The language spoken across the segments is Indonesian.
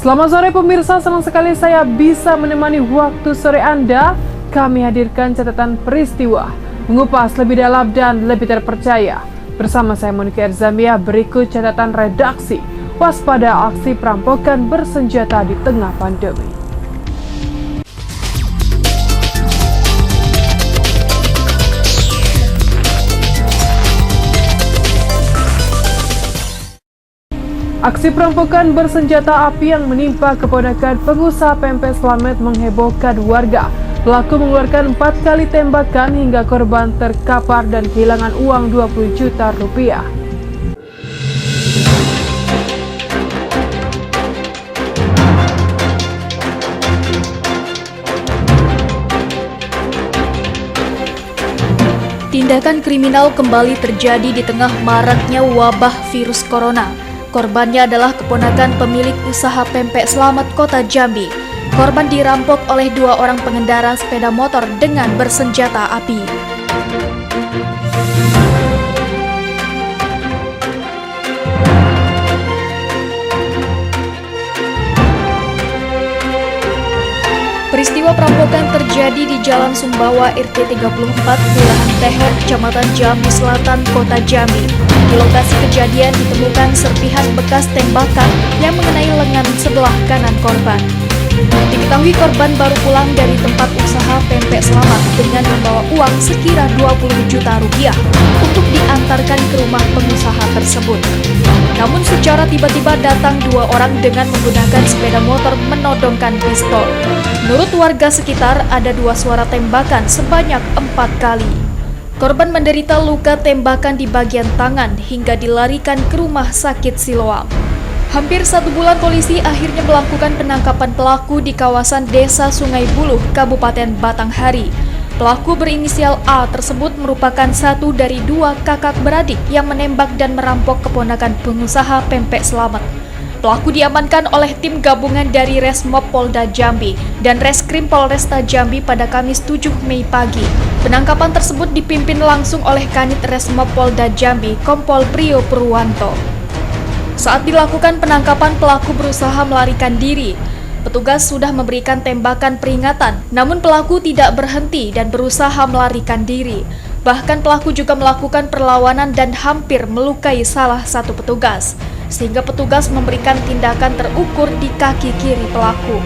Selamat sore pemirsa, senang sekali saya bisa menemani waktu sore Anda. Kami hadirkan catatan peristiwa, mengupas lebih dalam dan lebih terpercaya. Bersama saya Monika Erzamia, berikut catatan redaksi. Waspada aksi perampokan bersenjata di tengah pandemi. Aksi perampokan bersenjata api yang menimpa keponakan pengusaha pempek Slamet menghebohkan warga. Pelaku mengeluarkan 4 kali tembakan hingga korban terkapar dan kehilangan uang 20 juta rupiah. Tindakan kriminal kembali terjadi di tengah maraknya wabah virus corona. Korbannya adalah keponakan pemilik usaha pempek Slamet Kota Jambi. Korban dirampok oleh 2 orang pengendara sepeda motor dengan bersenjata api. Peristiwa perampokan terjadi di Jalan Sumbawa RT 34, Kelurahan Teher, Kecamatan Jambi Selatan, Kota Jambi. Di lokasi kejadian ditemukan serpihan bekas tembakan yang mengenai lengan sebelah kanan korban. Diketahui korban baru pulang dari tempat usaha pempek Slamet dengan membawa uang sekira 20 juta rupiah untuk diantarkan ke rumah pengusaha tersebut. Namun secara tiba-tiba datang 2 orang dengan menggunakan sepeda motor menodongkan pistol. Menurut warga sekitar, ada 2 suara tembakan sebanyak 4 kali. Korban menderita luka tembakan di bagian tangan hingga dilarikan ke rumah sakit Siloam. Hampir 1 bulan polisi akhirnya melakukan penangkapan pelaku di kawasan Desa Sungai Buluh, Kabupaten Batanghari. Pelaku berinisial A tersebut merupakan satu dari 2 kakak beradik yang menembak dan merampok keponakan pengusaha pempek Slamet. Pelaku diamankan oleh tim gabungan dari Resmob Polda Jambi dan Reskrim Polresta Jambi pada Kamis 7 Mei pagi. Penangkapan tersebut dipimpin langsung oleh Kanit Resmob Polda Jambi, Kompol Prio Purwanto. Saat dilakukan penangkapan, pelaku berusaha melarikan diri. Petugas sudah memberikan tembakan peringatan, namun pelaku tidak berhenti dan berusaha melarikan diri. Bahkan pelaku juga melakukan perlawanan dan hampir melukai salah satu petugas, sehingga petugas memberikan tindakan terukur di kaki kiri pelaku.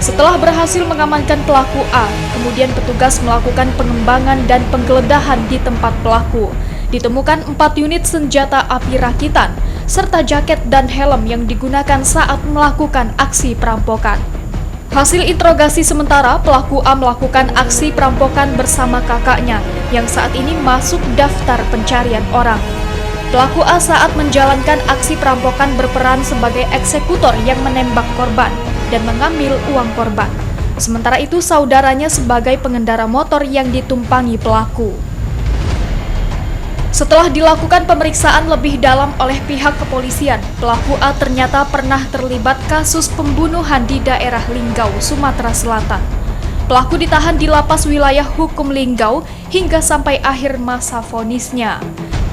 Setelah berhasil mengamankan pelaku A, kemudian petugas melakukan pengembangan dan penggeledahan di tempat pelaku. Ditemukan 4 unit senjata api rakitan, serta jaket dan helm yang digunakan saat melakukan aksi perampokan. Hasil interogasi sementara, pelaku A melakukan aksi perampokan bersama kakaknya yang saat ini masuk daftar pencarian orang. Pelaku A saat menjalankan aksi perampokan berperan sebagai eksekutor yang menembak korban dan mengambil uang korban. Sementara itu saudaranya sebagai pengendara motor yang ditumpangi pelaku. Setelah dilakukan pemeriksaan lebih dalam oleh pihak kepolisian, pelaku A ternyata pernah terlibat kasus pembunuhan di daerah Linggau, Sumatera Selatan. Pelaku ditahan di lapas wilayah hukum Linggau hingga sampai akhir masa vonisnya.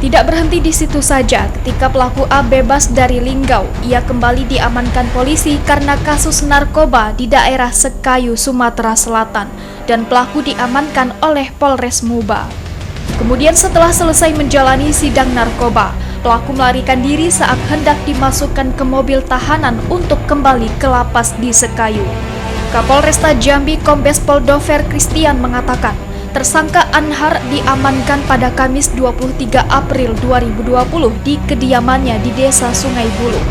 Tidak berhenti di situ saja, ketika pelaku A bebas dari Linggau, ia kembali diamankan polisi karena kasus narkoba di daerah Sekayu, Sumatera Selatan, dan pelaku diamankan oleh Polres Muba. Kemudian setelah selesai menjalani sidang narkoba, pelaku melarikan diri saat hendak dimasukkan ke mobil tahanan untuk kembali ke lapas di Sekayu. Kapolresta Jambi Kombes Pol Dover Christian mengatakan, tersangka Anhar diamankan pada Kamis 23 April 2020 di kediamannya di Desa Sungai Buluh.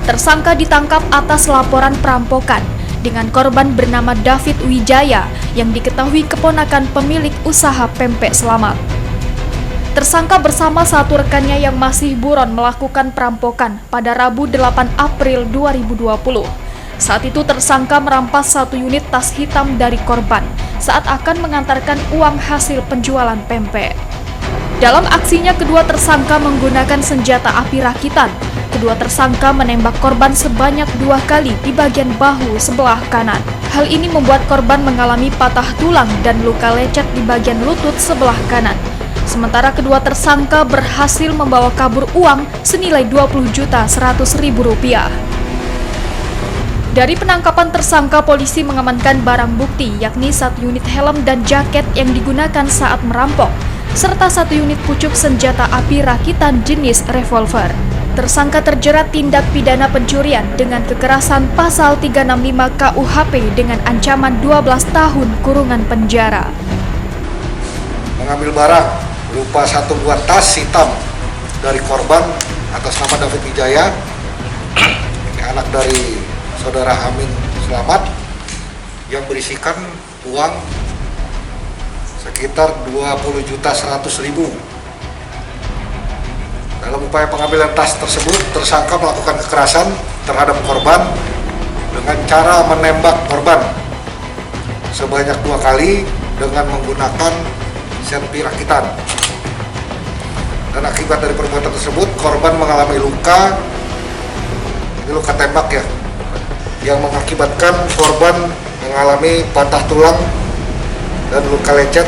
Tersangka ditangkap atas laporan perampokan dengan korban bernama David Wijaya yang diketahui keponakan pemilik usaha pempek Slamet. Tersangka bersama 1 rekannya yang masih buron melakukan perampokan pada Rabu 8 April 2020. Saat itu tersangka merampas 1 unit tas hitam dari korban saat akan mengantarkan uang hasil penjualan pempek. Dalam aksinya, kedua tersangka menggunakan senjata api rakitan. Kedua tersangka menembak korban sebanyak 2 kali di bagian bahu sebelah kanan. Hal ini membuat korban mengalami patah tulang dan luka lecet di bagian lutut sebelah kanan. Sementara kedua tersangka berhasil membawa kabur uang senilai Rp20.100.000. Dari penangkapan tersangka, polisi mengamankan barang bukti yakni 1 unit helm dan jaket yang digunakan saat merampok, serta 1 unit pucuk senjata api rakitan jenis revolver. Tersangka terjerat tindak pidana pencurian dengan kekerasan pasal 365 KUHP dengan ancaman 12 tahun kurungan penjara. Mengambil barang berupa 1 buah tas hitam dari korban atas nama David Wijaya, ini anak dari saudara Amin Selamat, yang berisikan uang sekitar 20.100.000. Dalam upaya pengambilan tas tersebut, tersangka melakukan kekerasan terhadap korban dengan cara menembak korban sebanyak 2 kali dengan menggunakan senpi rakitan. Dan akibat dari perbuatan tersebut, korban mengalami luka, ini luka tembak ya, yang mengakibatkan korban mengalami patah tulang dan luka lecet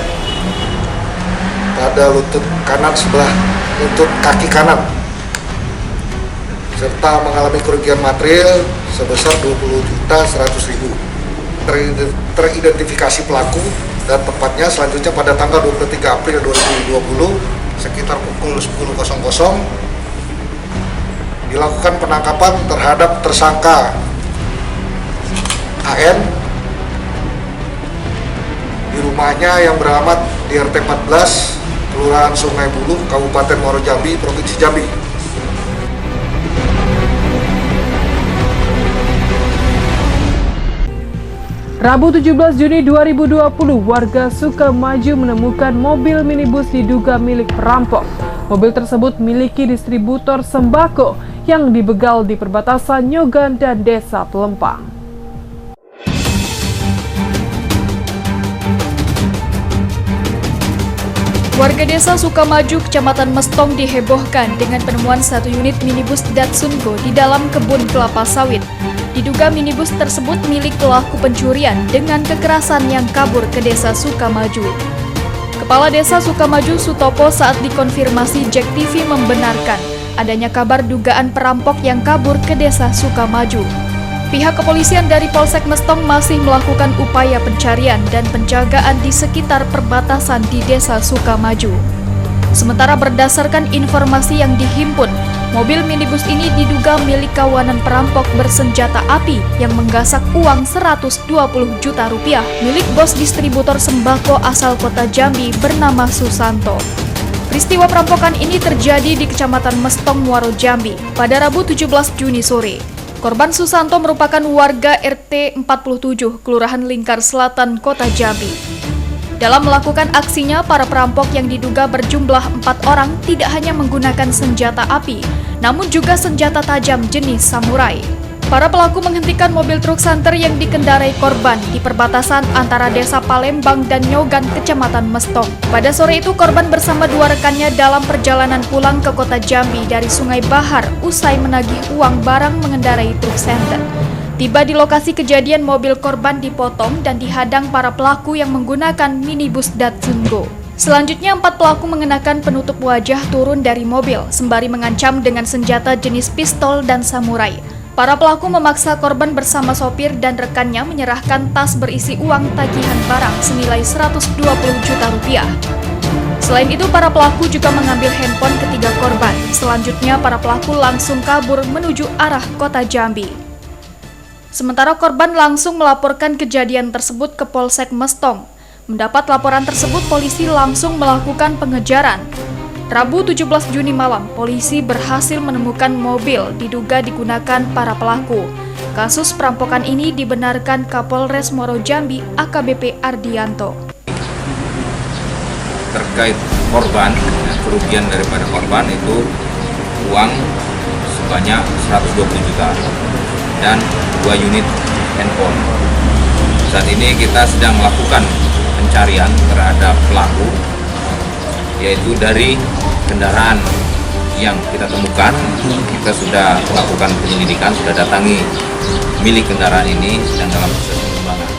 pada lutut kanan sebelah lutut kaki kanan, serta mengalami kerugian material sebesar 20.100.000. Teridentifikasi pelaku dan tempatnya selanjutnya pada tanggal 23 April 2020 sekitar pukul 10.00 dilakukan penangkapan terhadap tersangka AN di rumahnya yang beralamat di RT 14 Kelurahan Sungai Buluh, Kabupaten Muaro Jambi, Provinsi Jambi. Rabu 17 Juni 2020, warga Sukamaju menemukan mobil minibus diduga milik perampok. Mobil tersebut miliki distributor sembako yang dibegal di perbatasan Nyogan dan Desa Pelempang. Warga desa Sukamaju, Kecamatan Mestong dihebohkan dengan penemuan 1 unit minibus Datsun Go di dalam kebun kelapa sawit. Diduga minibus tersebut milik pelaku pencurian dengan kekerasan yang kabur ke desa Sukamaju. Kepala Desa Sukamaju Sutopo saat dikonfirmasi JEK TV membenarkan adanya kabar dugaan perampok yang kabur ke desa Sukamaju. Pihak kepolisian dari Polsek Mestong masih melakukan upaya pencarian dan penjagaan di sekitar perbatasan di desa Sukamaju. Sementara berdasarkan informasi yang dihimpun, mobil minibus ini diduga milik kawanan perampok bersenjata api yang menggasak uang 120 juta rupiah milik bos distributor sembako asal kota Jambi bernama Susanto. Peristiwa perampokan ini terjadi di Kecamatan Mestong, Muaro Jambi pada Rabu 17 Juni sore. Korban Susanto merupakan warga RT 47, Kelurahan Lingkar Selatan, Kota Jambi. Dalam melakukan aksinya, para perampok yang diduga berjumlah 4 orang tidak hanya menggunakan senjata api, namun juga senjata tajam jenis samurai. Para pelaku menghentikan mobil truk santer yang dikendarai korban di perbatasan antara Desa Palembang dan Nyogan, Kecamatan Mestong. Pada sore itu, korban bersama 2 rekannya dalam perjalanan pulang ke kota Jambi dari Sungai Bahar usai menagih uang barang mengendarai truk santer. Tiba di lokasi kejadian, mobil korban dipotong dan dihadang para pelaku yang menggunakan minibus Datsun Go. Selanjutnya, 4 pelaku mengenakan penutup wajah turun dari mobil sembari mengancam dengan senjata jenis pistol dan samurai. Para pelaku memaksa korban bersama sopir dan rekannya menyerahkan tas berisi uang tagihan barang senilai 120 juta rupiah. Selain itu, para pelaku juga mengambil handphone ketiga korban. Selanjutnya, para pelaku langsung kabur menuju arah kota Jambi. Sementara korban langsung melaporkan kejadian tersebut ke Polsek Mestong. Mendapat laporan tersebut, polisi langsung melakukan pengejaran. Rabu 17 Juni malam, polisi berhasil menemukan mobil diduga digunakan para pelaku. Kasus perampokan ini dibenarkan Kapolres Muaro Jambi AKBP Ardianto. Terkait korban, kerugian daripada korban itu uang sebanyak 120 juta dan 2 unit handphone. Saat ini kita sedang melakukan pencarian terhadap pelaku, yaitu dari kendaraan yang kita temukan. Kita sudah melakukan penyelidikan, sudah datangi milik kendaraan ini, sedang dalam proses pengembangan.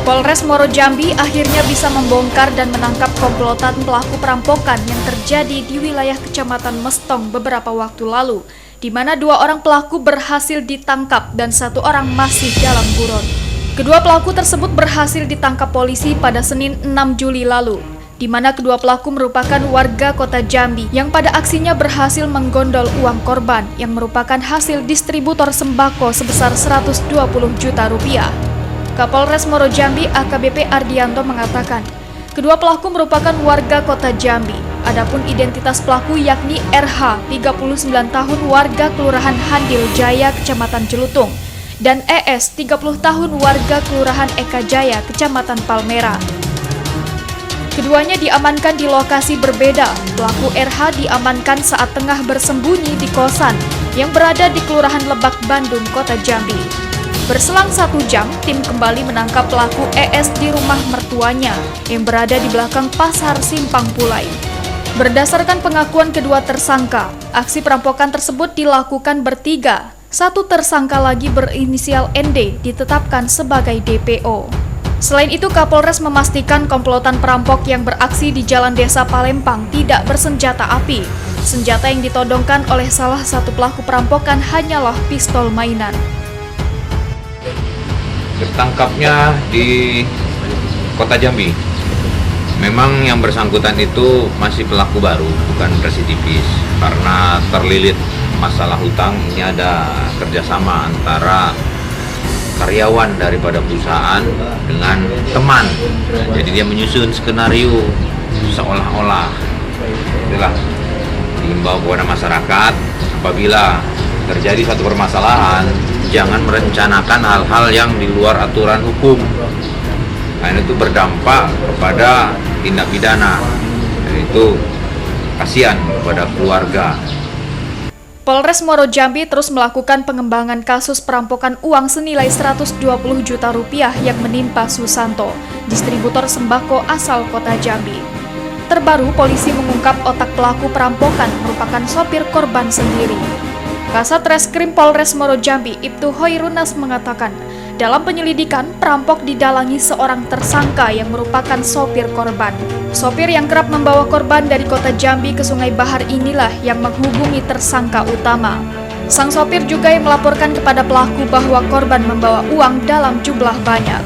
Polres Muaro Jambi akhirnya bisa membongkar dan menangkap komplotan pelaku perampokan yang terjadi di wilayah Kecamatan Mestong beberapa waktu lalu, di mana 2 orang pelaku berhasil ditangkap dan 1 orang masih dalam buron. Kedua pelaku tersebut berhasil ditangkap polisi pada Senin 6 Juli lalu, di mana kedua pelaku merupakan warga Kota Jambi yang pada aksinya berhasil menggondol uang korban yang merupakan hasil distributor sembako sebesar 120 juta rupiah. Kapolres Muaro Jambi AKBP Ardianto mengatakan, kedua pelaku merupakan warga Kota Jambi. Adapun identitas pelaku yakni RH, 39 tahun warga Kelurahan Handil Jaya, Kecamatan Jelutung, dan ES, 30 tahun warga Kelurahan Eka Jaya, Kecamatan Palmera. Keduanya diamankan di lokasi berbeda. Pelaku RH diamankan saat tengah bersembunyi di kosan yang berada di Kelurahan Lebak, Bandung, Kota Jambi. Berselang 1 jam, tim kembali menangkap pelaku ES di rumah mertuanya yang berada di belakang Pasar Simpang Pulai. Berdasarkan pengakuan kedua tersangka, aksi perampokan tersebut dilakukan bertiga. 1 tersangka lagi berinisial ND ditetapkan sebagai DPO. Selain itu, Kapolres memastikan komplotan perampok yang beraksi di Jalan Desa Palembang tidak bersenjata api. Senjata yang ditodongkan oleh salah satu pelaku perampokan hanyalah pistol mainan. Tertangkapnya di Kota Jambi. Memang yang bersangkutan itu masih pelaku baru, bukan residivis. Karena terlilit masalah hutang, ini ada kerjasama antara karyawan daripada perusahaan dengan teman. Jadi dia menyusun skenario seolah-olah. Itulah diimbau kepada masyarakat, apabila terjadi satu permasalahan, jangan merencanakan hal-hal yang di luar aturan hukum, karena itu berdampak kepada tindak pidana, dan itu kasihan kepada keluarga. Polres Muaro Jambi terus melakukan pengembangan kasus perampokan uang senilai 120 juta rupiah yang menimpa Susanto, distributor sembako asal Kota Jambi. Terbaru, polisi mengungkap otak pelaku perampokan merupakan sopir korban sendiri. Kasat Reskrim Polres Muaro Jambi, Ibtu Hoirunas mengatakan, dalam penyelidikan, perampok didalangi seorang tersangka yang merupakan sopir korban. Sopir yang kerap membawa korban dari Kota Jambi ke Sungai Bahar inilah yang menghubungi tersangka utama. Sang sopir juga yang melaporkan kepada pelaku bahwa korban membawa uang dalam jumlah banyak.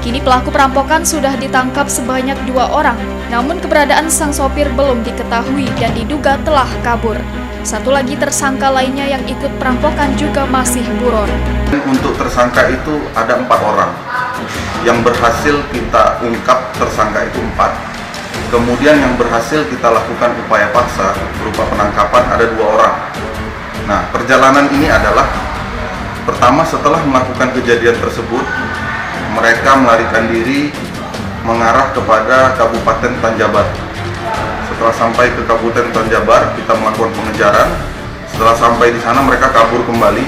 Kini pelaku perampokan sudah ditangkap sebanyak 2 orang, namun keberadaan sang sopir belum diketahui dan diduga telah kabur. 1 lagi tersangka lainnya yang ikut perampokan juga masih buron. Untuk tersangka itu ada 4 orang yang berhasil kita ungkap, tersangka itu 4. Kemudian yang berhasil kita lakukan upaya paksa berupa penangkapan ada 2 orang. Nah, perjalanan ini adalah pertama, setelah melakukan kejadian tersebut, mereka melarikan diri mengarah kepada Kabupaten Tanjabar. Setelah sampai ke Kabupaten Tanjabar, kita melakukan pengejaran. Setelah sampai di sana, mereka kabur kembali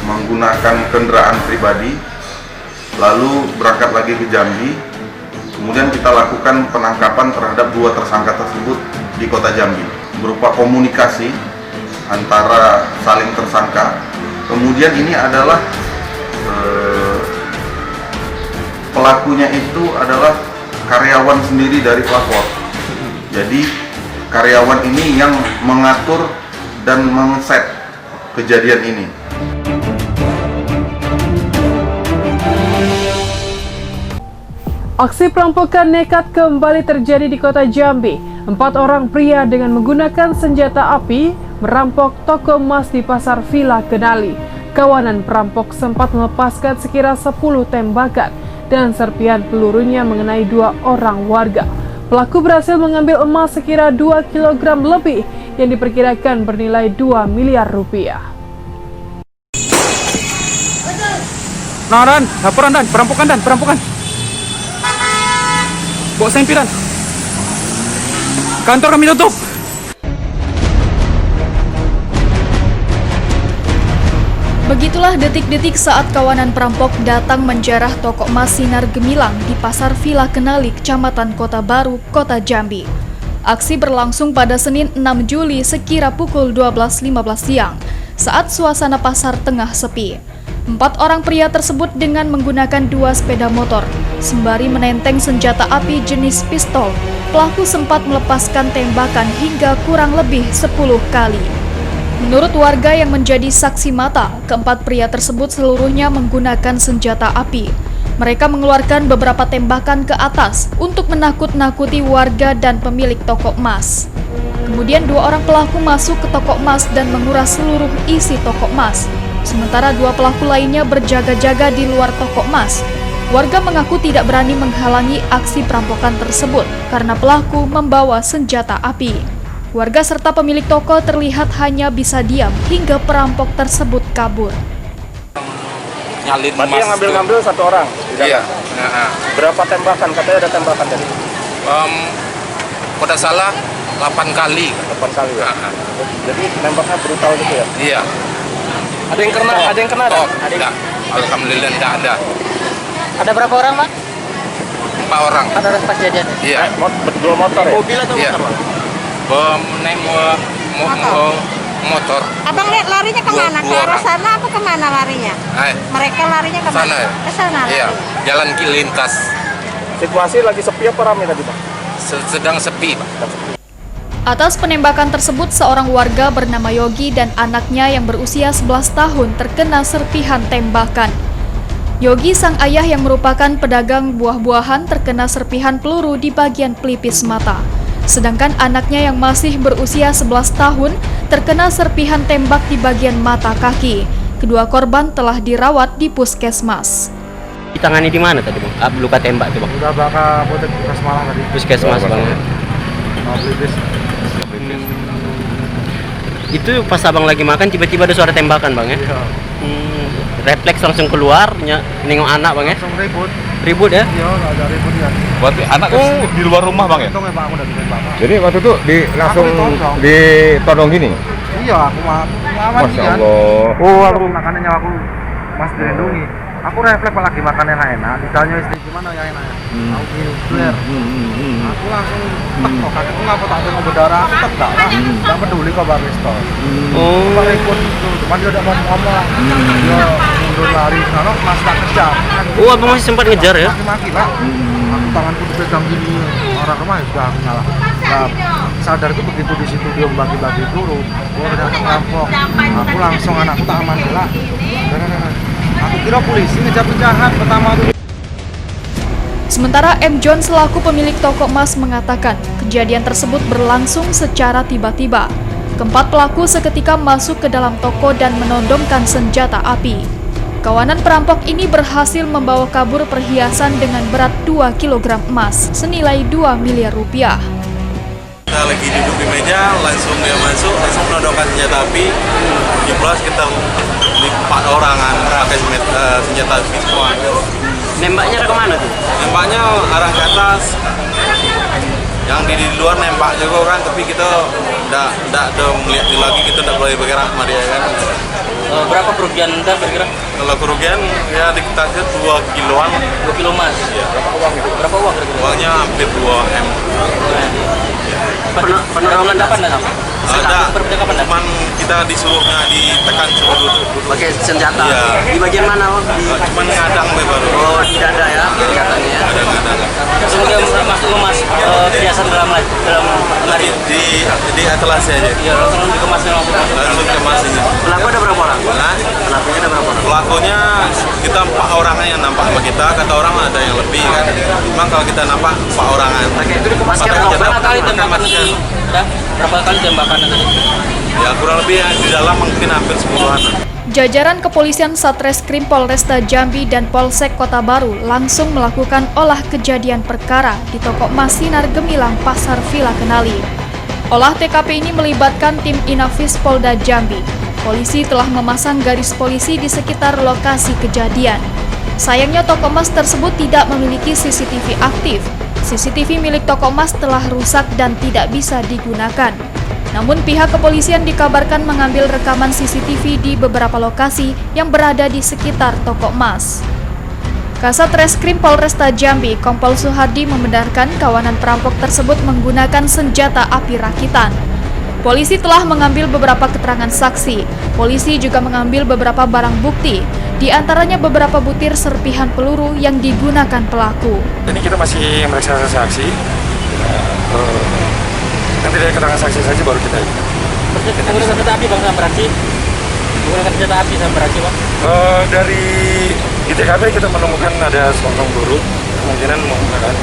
menggunakan kendaraan pribadi, lalu berangkat lagi ke Jambi. Kemudian kita lakukan penangkapan terhadap 2 tersangka tersebut di Kota Jambi, berupa komunikasi antara saling tersangka. Kemudian ini adalah pelakunya itu adalah karyawan sendiri dari pelapor. Jadi karyawan ini yang mengatur dan mengset kejadian ini. Aksi perampokan nekat kembali terjadi di Kota Jambi. 4 orang pria dengan menggunakan senjata api merampok toko emas di Pasar Villa Kenali. Kawanan perampok sempat melepaskan sekira 10 tembakan dan serpihan pelurunya mengenai 2 orang warga. Pelaku berhasil mengambil emas sekira 2 kg lebih yang diperkirakan bernilai 2 miliar rupiah. Nah, Dan, laporan Dan, perampokan. Bawa sempiran. Kantor kami tutup. Begitulah detik-detik saat kawanan perampok datang menjarah toko emas Sinar Gemilang di Pasar Villa Kenali, Kecamatan Kota Baru, Kota Jambi. Aksi berlangsung pada Senin 6 Juli sekira pukul 12.15 siang, saat suasana pasar tengah sepi. 4 orang pria tersebut dengan menggunakan 2 sepeda motor, sembari menenteng senjata api jenis pistol. Pelaku sempat melepaskan tembakan hingga kurang lebih 10 kali. Menurut warga yang menjadi saksi mata, keempat pria tersebut seluruhnya menggunakan senjata api. Mereka mengeluarkan beberapa tembakan ke atas untuk menakut-nakuti warga dan pemilik toko emas. Kemudian 2 orang pelaku masuk ke toko emas dan menguras seluruh isi toko emas. Sementara 2 pelaku lainnya berjaga-jaga di luar toko emas. Warga mengaku tidak berani menghalangi aksi perampokan tersebut karena pelaku membawa senjata api. Warga serta pemilik toko terlihat hanya bisa diam hingga perampok tersebut kabur. Nyalin Berarti emas yang ngambil-ngambil 1 orang? Iya. Berapa tembakan? Katanya ada tembakan tadi? Pada salah 8 kali. 8 kali ya? Jadi nembaknya brutal gitu ya? Iya. Ada yang kena? Ada yang kena? Enggak. Alhamdulillah enggak ada. Ada berapa orang, Pak? 4 orang. Ada orang pas kejadian? Iya. Berdua motor ya? Mobil atau Iya. motor, Pak? Naik motor. Abang lihat larinya kemana? Ke arah sana apa kemana larinya? Mereka larinya kemana? Sana ya? Ke sana. Iya. Jalan lintas. Situasi lagi sepi apa ramai tadi, Pak? Sedang sepi, Pak. Atas penembakan tersebut, seorang warga bernama Yogi dan anaknya yang berusia 11 tahun terkena serpihan tembakan. Yogi, sang ayah yang merupakan pedagang buah-buahan, terkena serpihan peluru di bagian pelipis mata. Sedangkan anaknya yang masih berusia 11 tahun terkena serpihan tembak di bagian mata kaki. Kedua korban telah dirawat di puskesmas. Ditangani di mana tadi, Bang? Luka tembak tuh, Bang? Udah bakal puskesmas malam tadi. Puskesmas, Bang. Itu pas abang lagi makan tiba-tiba ada suara tembakan, Bang ya? Iya. Refleks langsung keluar, nengok anak, Bang ya? Langsung ribut. Ribut ya? Iya, ada ribut ya. Berarti anak di luar rumah bang ya? Untung ya Pak, aku udah ditembak. Jadi waktu itu langsung ditodong. ditodong gini? Iya, aku ngawan Masya kan. Allah. Oh, aku makanannya aku mas dilindungi. Aku refleks Pak, lagi makan yang enak. Ditanya istri gimana ya enaknya? Aku clear. Aku langsung tek kok, kakiku ngapa tak tengok berdarah, aku tek tak. Gak peduli kok Pak Pistol. Oh. Pak ikut itu, cuman dia udah mau ngomong. Dia mundur lari, karena mas tak kejar. Oh, abang masih sempat ngejar ya? Maki-maki Pak. Aku tanganku dipegang gini, orang kemana sudah aku ngalah. Nah, sadar itu begitu di situ dia bagi-bagi peluru. Oh, ternyata perampok. Aku langsung anakku tak aman lah. Aku kira polisi ngejar penjahat pertama tuh. Sementara M. John selaku pemilik toko emas mengatakan kejadian tersebut berlangsung secara tiba-tiba. Keempat pelaku seketika masuk ke dalam toko dan menodongkan senjata api. Kawanan perampok ini berhasil membawa kabur perhiasan dengan berat 2 kg emas senilai 2 miliar rupiah. Kita lagi duduk di meja, langsung dia masuk, langsung menodongkan senjata api. Jumlah sekitar 4 orangan pakai senjata api semua. Nembaknya ke mana tuh? Nembaknya arah ke atas. Yang di luar nembak juga kan, tapi kita tidak ada melihat lagi, kita tidak boleh bergerak sama dia kan. Berapa kerugian Anda kira-kira? Kalau kerugian ya dikasih 2 kiloan. 2 kilo emas? Ya. Berapa uang kira-kira? Uangnya hampir 2 M. Penodongan kapan dah? Ada, cuman kita disuruhnya ditekan suruh duduk. Pakai senjata? Iya. Di bagian mana, Bang? Cuman ngadang baru. Oh, di dada ya? Katanya ya? Ada ngadang. Kemudian masuk ngemas perhiasan dalam lemari? Di atas aja. Iya, langsung dikemas Langsung kemas ini. Pelaku ada berapa orang? Nah, Pelakunya ada berapa orang? pelakunya kita 4 orang yang nampak sama kita, kata orang ada yang lebih kan. Memang kalau kita nampak 4 orangan. Oke, itu dikemas berapa kali tembakan tadi? Berapa kali tembakan tadi? Ya kurang lebih di dalam mungkin hampir 10-an. Jajaran kepolisian Satreskrim Polresta Jambi dan Polsek Kota Baru langsung melakukan olah kejadian perkara di toko emas Sinar Gemilang, Pasar Villa Kenali. Olah TKP ini melibatkan tim Inafis Polda Jambi. Polisi telah memasang garis polisi di sekitar lokasi kejadian. Sayangnya toko emas tersebut tidak memiliki CCTV aktif. CCTV milik toko emas telah rusak dan tidak bisa digunakan. Namun pihak kepolisian dikabarkan mengambil rekaman CCTV di beberapa lokasi yang berada di sekitar toko emas. Kasat Reskrim Polresta Jambi, Kompol Suhardi membenarkan kawanan perampok tersebut menggunakan senjata api rakitan. Polisi telah mengambil beberapa keterangan saksi. Polisi juga mengambil beberapa barang bukti, di antaranya beberapa butir serpihan peluru yang digunakan pelaku. Ini kita masih meriksa saksi. Nanti dari keterangan saksi saja baru kita Menggunakan kereta api Bang Sambarasi. Menggunakan kereta api Sambarasi Bang. Dari di TKP kita menemukan ada seorang guru, kemungkinan menggunakan.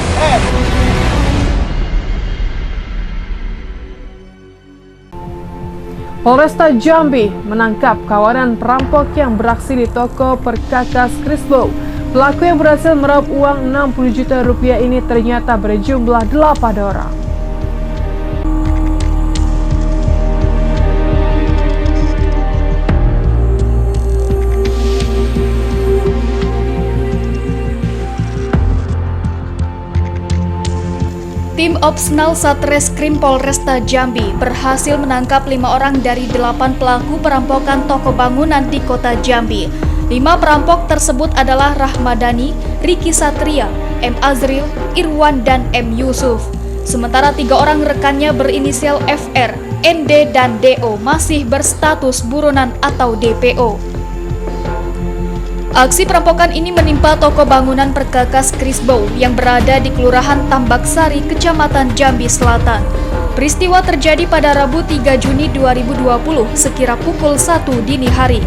Polresta Jambi menangkap kawanan perampok yang beraksi di toko perkakas Crisbo. Pelaku yang berhasil meraup uang 60 juta rupiah ini ternyata berjumlah 8 orang. Tim Opsnal Satreskrim Polresta Jambi berhasil menangkap 5 orang dari 8 pelaku perampokan toko bangunan di kota Jambi. 5 perampok tersebut adalah Rahmadani, Riki Satria, M. Azril, Irwan, dan M. Yusuf. Sementara 3 orang rekannya berinisial FR, ND, dan DO masih berstatus buronan atau DPO. Aksi perampokan ini menimpa toko bangunan perkakas Crisbo yang berada di Kelurahan Tambak Sari, Kecamatan Jambi Selatan. Peristiwa terjadi pada Rabu 3 Juni 2020 sekira pukul 1 dini hari.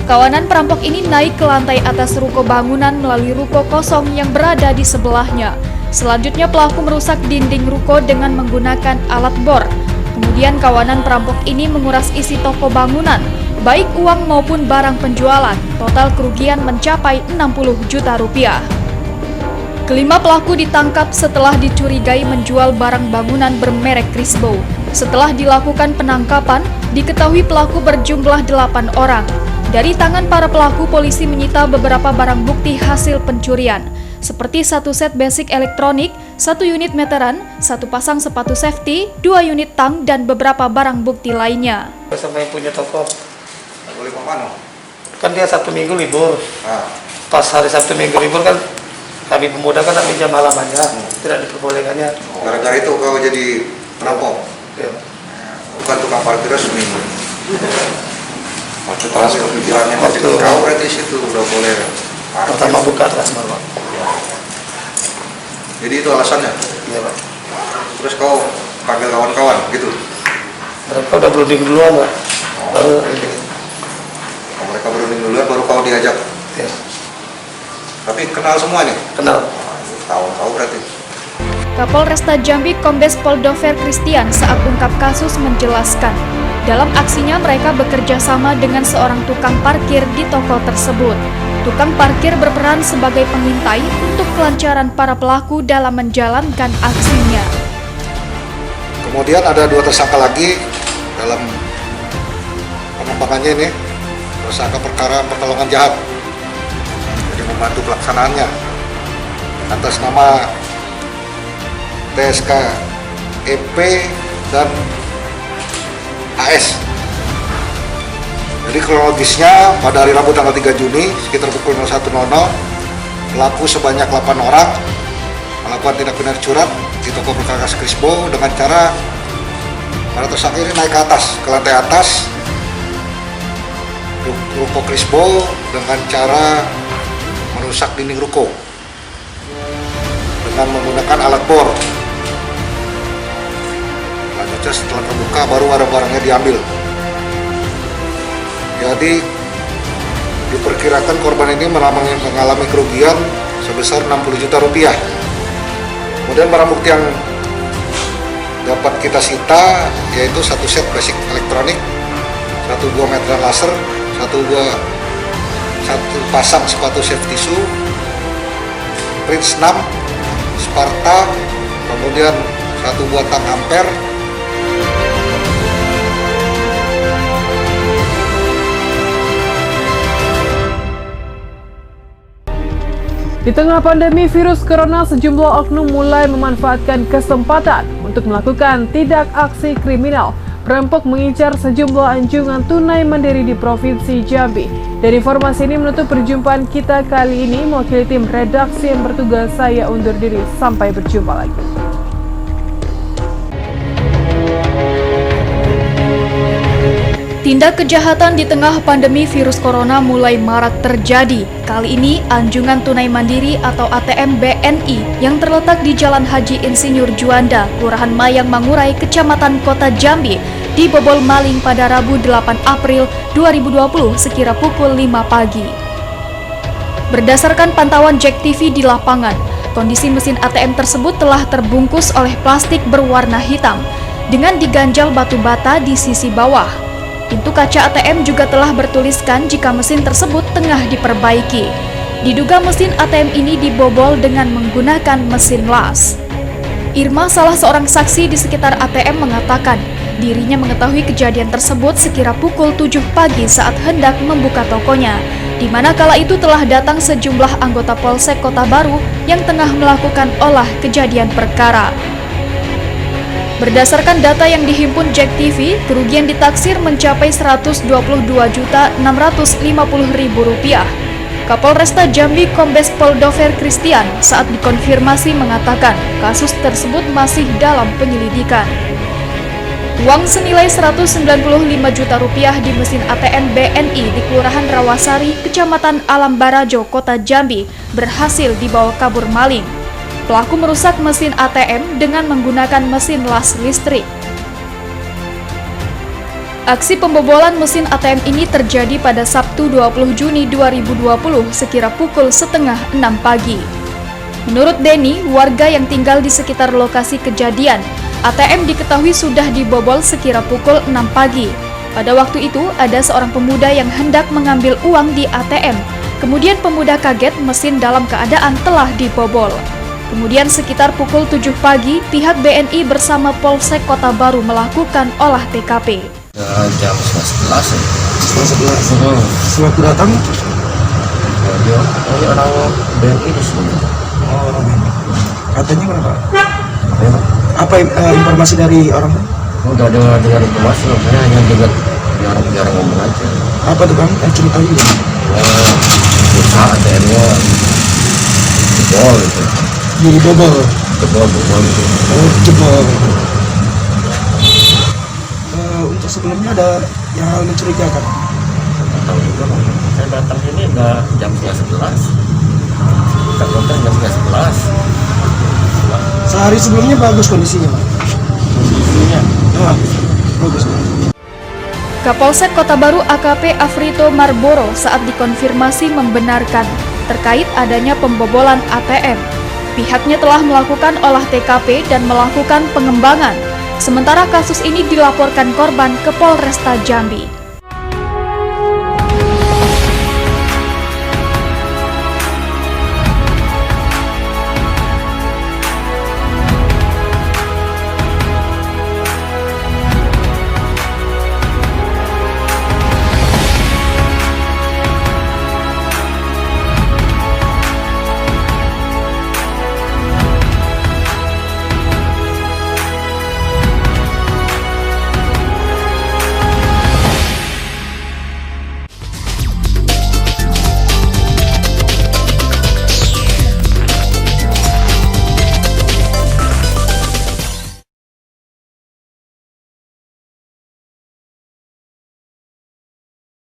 Kawanan perampok ini naik ke lantai atas ruko bangunan melalui ruko kosong yang berada di sebelahnya. Selanjutnya pelaku merusak dinding ruko dengan menggunakan alat bor. Kemudian kawanan perampok ini menguras isi toko bangunan, baik uang maupun barang penjualan. Total kerugian mencapai 60 juta rupiah. Kelima pelaku ditangkap setelah dicurigai menjual barang bangunan bermerek Crisbo. Setelah dilakukan penangkapan, diketahui pelaku berjumlah 8 orang. Dari tangan para pelaku, polisi menyita beberapa barang bukti hasil pencurian, seperti 1 set basic elektronik, 1 unit meteran, 1 pasang sepatu safety, 2 unit tang, dan beberapa barang bukti lainnya. Sama yang punya toko. Boleh kemana? Kan dia Sabtu Minggu libur. Pas hari Sabtu Minggu libur kan kami pemuda kan pinjam halamannya, tidak diperbolehkannya. Gara-gara itu kau jadi perampok? Ya. Bukan tukang parkir resmi. Waktu transfer pikirannya masih kau berarti situ udah boleh. Pertama buka transfer Pak. Jadi itu alasannya? Iya Pak. Terus kau panggil kawan-kawan gitu? Mereka udah berunding duluan Pak. Baru ini. Mereka berunding duluan baru kau diajak? Ya. Tapi kenal semua nih? Kenal. Tahu berarti. Kapolresta Jambi Kombes Pol Dover Christian saat ungkap kasus menjelaskan, dalam aksinya mereka bekerja sama dengan seorang tukang parkir di toko tersebut. Tukang parkir berperan sebagai pengintai untuk kelancaran para pelaku dalam menjalankan aksinya. Kemudian ada 2 tersangka lagi dalam pengembangannya ini, tersangka perkara pertolongan jahat, jadi membantu pelaksanaannya atas nama TSK EP dan AS. Jadi kronologisnya pada hari Rabu tanggal 3 Juni sekitar pukul 01.00 pelaku sebanyak 8 orang melakukan tindak pidana curang di toko perkakas Crisbo dengan cara para tersangka ini naik ke atas, ke lantai atas ruko Crisbo dengan cara merusak dinding ruko dengan menggunakan alat bor. Selanjutnya setelah terbuka baru ada barangnya diambil. Jadi diperkirakan korban ini mengalami kerugian sebesar 60 juta rupiah. Kemudian barang bukti yang dapat kita sita yaitu 1 set basic elektronik, 1 buah meteran laser, 1 pasang sepatu safety shoe, Prince 6, Sparta, kemudian 1 buah tang ampere. Di tengah pandemi virus corona, sejumlah oknum mulai memanfaatkan kesempatan untuk melakukan tindak aksi kriminal. Perampok mengincar sejumlah anjungan tunai mandiri di Provinsi Jambi. Dari informasi ini menutup perjumpaan kita kali ini. Mewakili tim redaksi yang bertugas, saya undur diri. Sampai berjumpa lagi. Tindak kejahatan di tengah pandemi virus corona mulai marak terjadi. Kali ini, anjungan tunai mandiri atau ATM BNI yang terletak di Jalan Haji Insinyur Juanda, Kelurahan Mayang Mangurai, Kecamatan Kota Jambi, dibobol maling pada Rabu 8 April 2020 sekira pukul 5 pagi. Berdasarkan pantauan JEK TV di lapangan, kondisi mesin ATM tersebut telah terbungkus oleh plastik berwarna hitam dengan diganjal batu bata di sisi bawah. Pintu kaca ATM juga telah bertuliskan jika mesin tersebut tengah diperbaiki. Diduga mesin ATM ini dibobol dengan menggunakan mesin las. Irma, salah seorang saksi di sekitar ATM, mengatakan dirinya mengetahui kejadian tersebut sekira pukul 7 pagi saat hendak membuka tokonya, di mana kala itu telah datang sejumlah anggota Polsek Kota Baru yang tengah melakukan olah kejadian perkara. Berdasarkan data yang dihimpun JEK TV, kerugian ditaksir mencapai Rp122.650.000. Kapolresta Jambi Kombes Pol Dover Christian saat dikonfirmasi mengatakan kasus tersebut masih dalam penyelidikan. Uang senilai Rp195 juta di mesin ATM BNI di Kelurahan Rawasari, Kecamatan Alam Barajo, Kota Jambi berhasil dibawa kabur maling. Pelaku merusak mesin ATM dengan menggunakan mesin las listrik. Aksi pembobolan mesin ATM ini terjadi pada Sabtu 20 Juni 2020 sekira pukul 5:30 pagi. Menurut Denny, warga yang tinggal di sekitar lokasi kejadian, ATM diketahui sudah dibobol sekira pukul 6 pagi. Pada waktu itu, ada seorang pemuda yang hendak mengambil uang di ATM. Kemudian pemuda kaget mesin dalam keadaan telah dibobol. Kemudian sekitar pukul 7 pagi, pihak BNI bersama Polsek Kota Baru melakukan olah TKP. Jam 11 ya. Setelah aku datang, orang BNI di sini. oh, orang BNI. Katanya kenapa? Apa informasi dari orang? Udah dengar informasi, saya hanya dengar jarang ngomong aja. Apa tuh Bang? Cerita juga. Pulsa ATM-nya jebol gitu. Jebol gitu. Oh, jebol. Untuk sebelumnya ada yang hal mencurigakan? Tahu juga, saya datang sini udah jam 11. Kita kontak jam 11. Sehari sebelumnya bagus kondisinya, Pak? Kondisinya bagus. Kapolsek Kota Baru AKP Afrito Marboro saat dikonfirmasi membenarkan terkait adanya pembobolan ATM. Pihaknya telah melakukan olah TKP dan melakukan pengembangan. Sementara kasus ini dilaporkan korban ke Polresta Jambi.